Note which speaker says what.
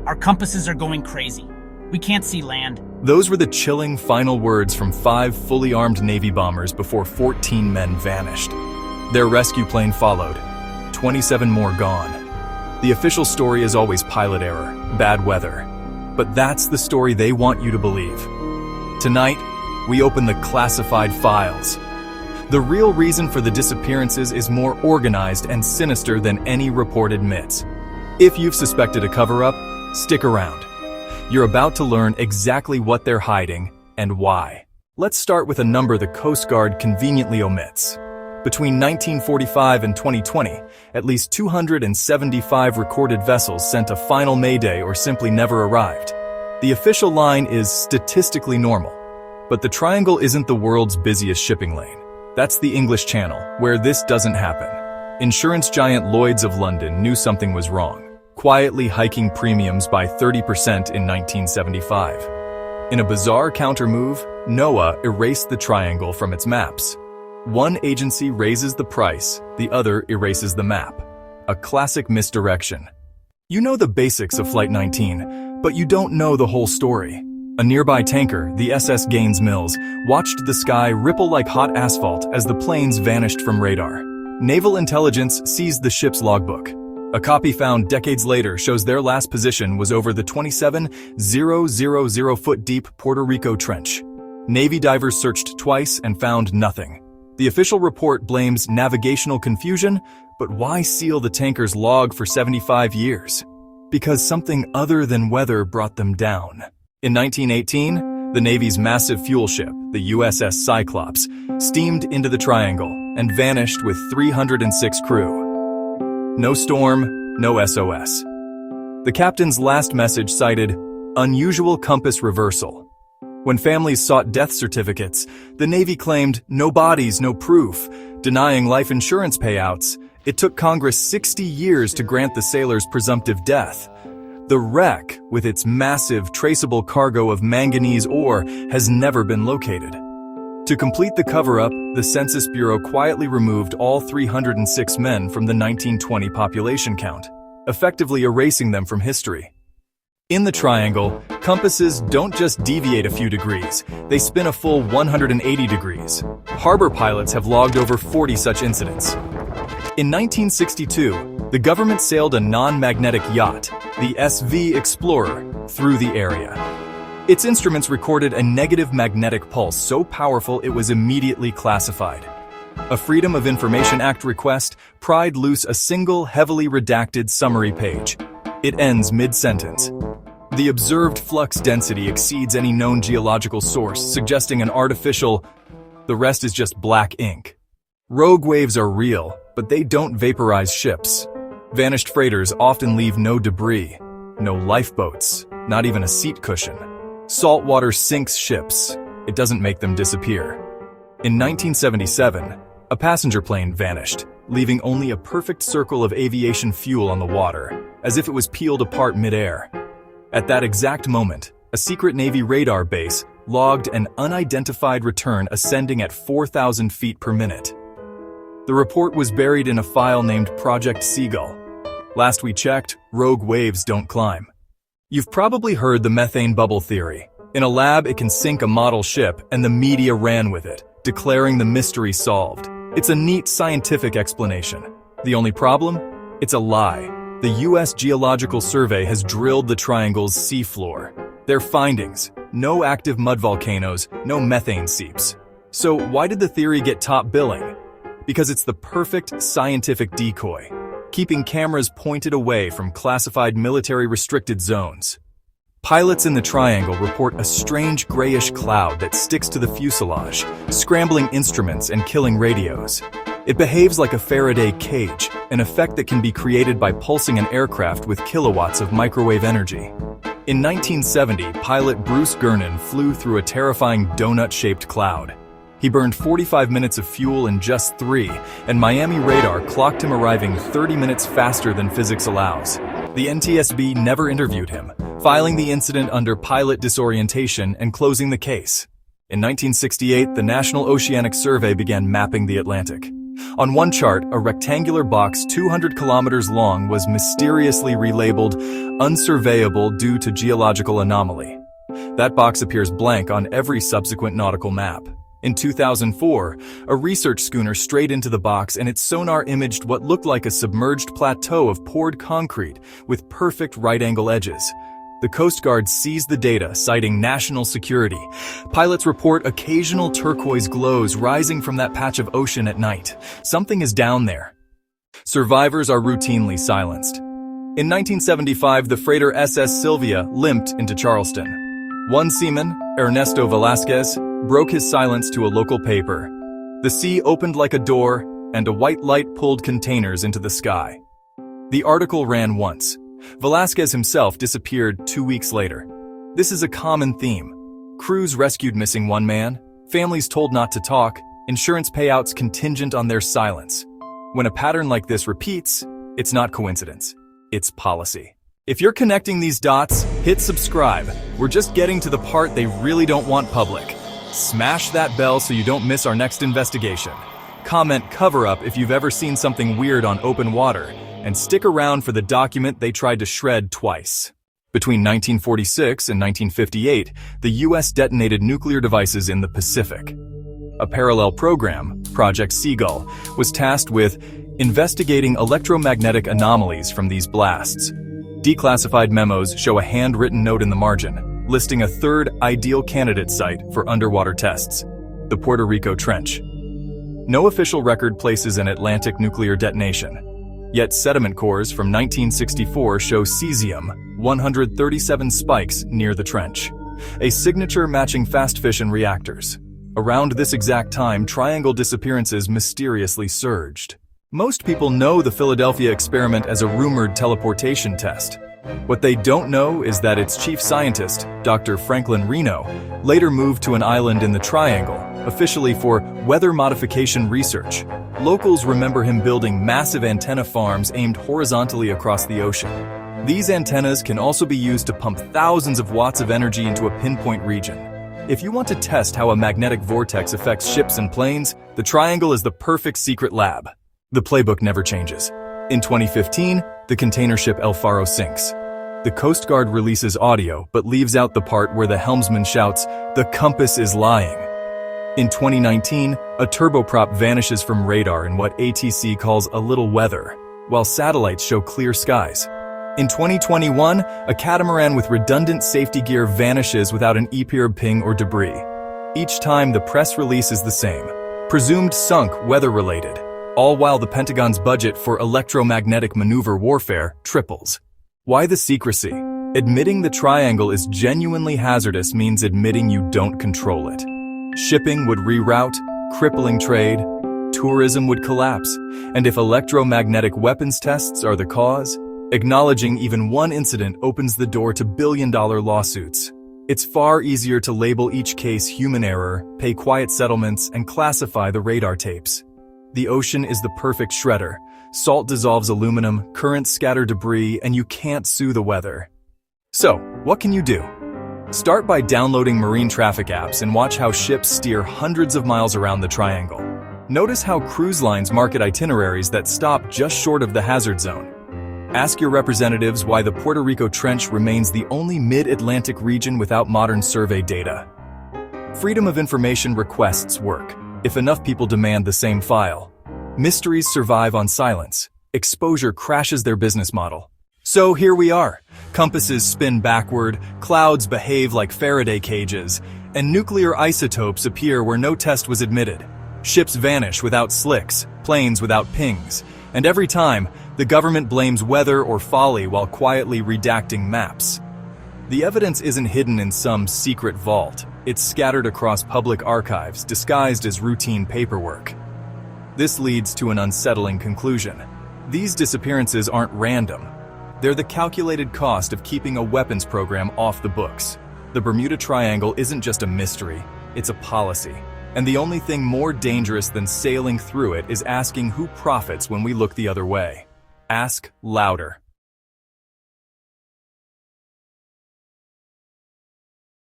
Speaker 1: Our compasses are going crazy. We can't see land.
Speaker 2: Those were the chilling final words from 5 fully armed Navy bombers before 14 men vanished. Their rescue plane followed, 27 more gone. The official story is always pilot error, bad weather. But that's the story they want you to believe. Tonight, we open the classified files. The real reason for the disappearances is more organized and sinister than any report admits. If you've suspected a cover-up, stick around. You're about to learn exactly what they're hiding and why. Let's start with a number the Coast Guard conveniently omits. Between 1945 and 2020, at least 275 recorded vessels sent a final mayday or simply never arrived. The official line is statistically normal, but the Triangle isn't the world's busiest shipping lane. That's the English Channel, where this doesn't happen. Insurance giant Lloyd's of London knew something was wrong, quietly hiking premiums by 30% in 1975. In a bizarre counter-move, NOAA erased the Triangle from its maps. One agency raises the price, the other erases the map. A classic misdirection. You know the basics of Flight 19, but you don't know the whole story. A nearby tanker, the SS Gaines Mills, watched the sky ripple like hot asphalt as the planes vanished from radar. Naval intelligence seized the ship's logbook. A copy found decades later shows their last position was over the 27,000-foot-deep Puerto Rico Trench. Navy divers searched twice and found nothing. The official report blames navigational confusion, but why seal the tanker's log for 75 years? Because something other than weather brought them down. In 1918, the Navy's massive fuel ship, the USS Cyclops, steamed into the Triangle and vanished with 306 crew. No storm, no SOS. The captain's last message cited unusual compass reversal. When families sought death certificates, the Navy claimed no bodies, no proof, denying life insurance payouts. It took Congress 60 years to grant the sailors presumptive death. The wreck, with its massive, traceable cargo of manganese ore, has never been located. To complete the cover-up, the Census Bureau quietly removed all 306 men from the 1920 population count, effectively erasing them from history. In the Triangle, compasses don't just deviate a few degrees, they spin a full 180 degrees. Harbor pilots have logged over 40 such incidents. In 1962, the government sailed a non-magnetic yacht, the SV Explorer, through the area. Its instruments recorded a negative magnetic pulse so powerful it was immediately classified. A Freedom of Information Act request pried loose a single, heavily redacted summary page. It ends mid-sentence. The observed flux density exceeds any known geological source, suggesting an artificial. The rest is just black ink. Rogue waves are real, but they don't vaporize ships. Vanished freighters often leave no debris, no lifeboats, not even a seat cushion. Salt water sinks ships. It doesn't make them disappear. In 1977, a passenger plane vanished, leaving only a perfect circle of aviation fuel on the water, as if it was peeled apart midair. At that exact moment, a secret Navy radar base logged an unidentified return ascending at 4,000 feet per minute. The report was buried in a file named Project Seagull. Last we checked, rogue waves don't climb. You've probably heard the methane bubble theory. In a lab, it can sink a model ship, and the media ran with it, declaring the mystery solved. It's a neat scientific explanation. The only problem? It's a lie. The U.S. Geological Survey has drilled the Triangle's seafloor. Their findings: no active mud volcanoes, no methane seeps. So why did the theory get top billing? Because it's the perfect scientific decoy, keeping cameras pointed away from classified military-restricted zones. Pilots in the Triangle report a strange grayish cloud that sticks to the fuselage, scrambling instruments and killing radios. It behaves like a Faraday cage, an effect that can be created by pulsing an aircraft with kilowatts of microwave energy. In 1970, pilot Bruce Gernon flew through a terrifying donut-shaped cloud. He burned 45 minutes of fuel in just 3, and Miami radar clocked him arriving 30 minutes faster than physics allows. The NTSB never interviewed him, filing the incident under pilot disorientation and closing the case. In 1968, the National Oceanic Survey began mapping the Atlantic. On one chart, a rectangular box 200 kilometers long was mysteriously relabeled unsurveyable due to geological anomaly. That box appears blank on every subsequent nautical map. In 2004, a research schooner strayed into the box and its sonar imaged what looked like a submerged plateau of poured concrete with perfect right-angle edges. The Coast Guard seized the data, citing national security. Pilots report occasional turquoise glows rising from that patch of ocean at night. Something is down there. Survivors are routinely silenced. In 1975, the freighter SS Sylvia limped into Charleston. One seaman, Ernesto Velasquez, broke his silence to a local paper. The sea opened like a door, and a white light pulled containers into the sky. The article ran once. Velasquez himself disappeared 2 weeks later. This is a common theme. Crews rescued missing one man, families told not to talk, insurance payouts contingent on their silence. When a pattern like this repeats, it's not coincidence, it's policy. If you're connecting these dots, hit subscribe. We're just getting to the part they really don't want public. Smash that bell so you don't miss our next investigation. Comment cover up if you've ever seen something weird on open water, and stick around for the document they tried to shred twice. Between 1946 and 1958, the U.S. detonated nuclear devices in the Pacific. A parallel program, Project Seagull, was tasked with investigating electromagnetic anomalies from these blasts. Declassified memos show a handwritten note in the margin, listing a third ideal candidate site for underwater tests, the Puerto Rico Trench. No official record places an Atlantic nuclear detonation, yet sediment cores from 1964 show cesium-137 spikes near the trench, a signature matching fast fission reactors. Around this exact time, triangle disappearances mysteriously surged. Most people know the Philadelphia experiment as a rumored teleportation test. What they don't know is that its chief scientist, Dr. Franklin Reno, later moved to an island in the Triangle, officially for weather modification research. Locals remember him building massive antenna farms aimed horizontally across the ocean. These antennas can also be used to pump thousands of watts of energy into a pinpoint region. If you want to test how a magnetic vortex affects ships and planes, the Triangle is the perfect secret lab. The playbook never changes. In 2015, the container ship El Faro sinks. The Coast Guard releases audio, but leaves out the part where the helmsman shouts, "The compass is lying." In 2019, a turboprop vanishes from radar in what ATC calls a little weather, while satellites show clear skies. In 2021, a catamaran with redundant safety gear vanishes without an EPIRB ping or debris. Each time, the press release is the same. Presumed sunk, weather-related. All while the Pentagon's budget for electromagnetic maneuver warfare triples. Why the secrecy? Admitting the Triangle is genuinely hazardous means admitting you don't control it. Shipping would reroute, crippling trade, tourism would collapse, and if electromagnetic weapons tests are the cause, acknowledging even one incident opens the door to billion-dollar lawsuits. It's far easier to label each case human error, pay quiet settlements, and classify the radar tapes. The ocean is the perfect shredder. Salt dissolves aluminum, currents scatter debris, and you can't sue the weather. So, what can you do? Start by downloading marine traffic apps and watch how ships steer hundreds of miles around the Triangle. Notice how cruise lines market itineraries that stop just short of the hazard zone. Ask your representatives why the Puerto Rico Trench remains the only mid-Atlantic region without modern survey data. Freedom of information requests work, if enough people demand the same file. Mysteries survive on silence. Exposure crashes their business model. So here we are. Compasses spin backward, clouds behave like Faraday cages, and nuclear isotopes appear where no test was admitted. Ships vanish without slicks, planes without pings, and every time, the government blames weather or folly while quietly redacting maps. The evidence isn't hidden in some secret vault. It's scattered across public archives, disguised as routine paperwork. This leads to an unsettling conclusion. These disappearances aren't random. They're the calculated cost of keeping a weapons program off the books. The Bermuda Triangle isn't just a mystery, it's a policy. And the only thing more dangerous than sailing through it is asking who profits when we look the other way. Ask louder.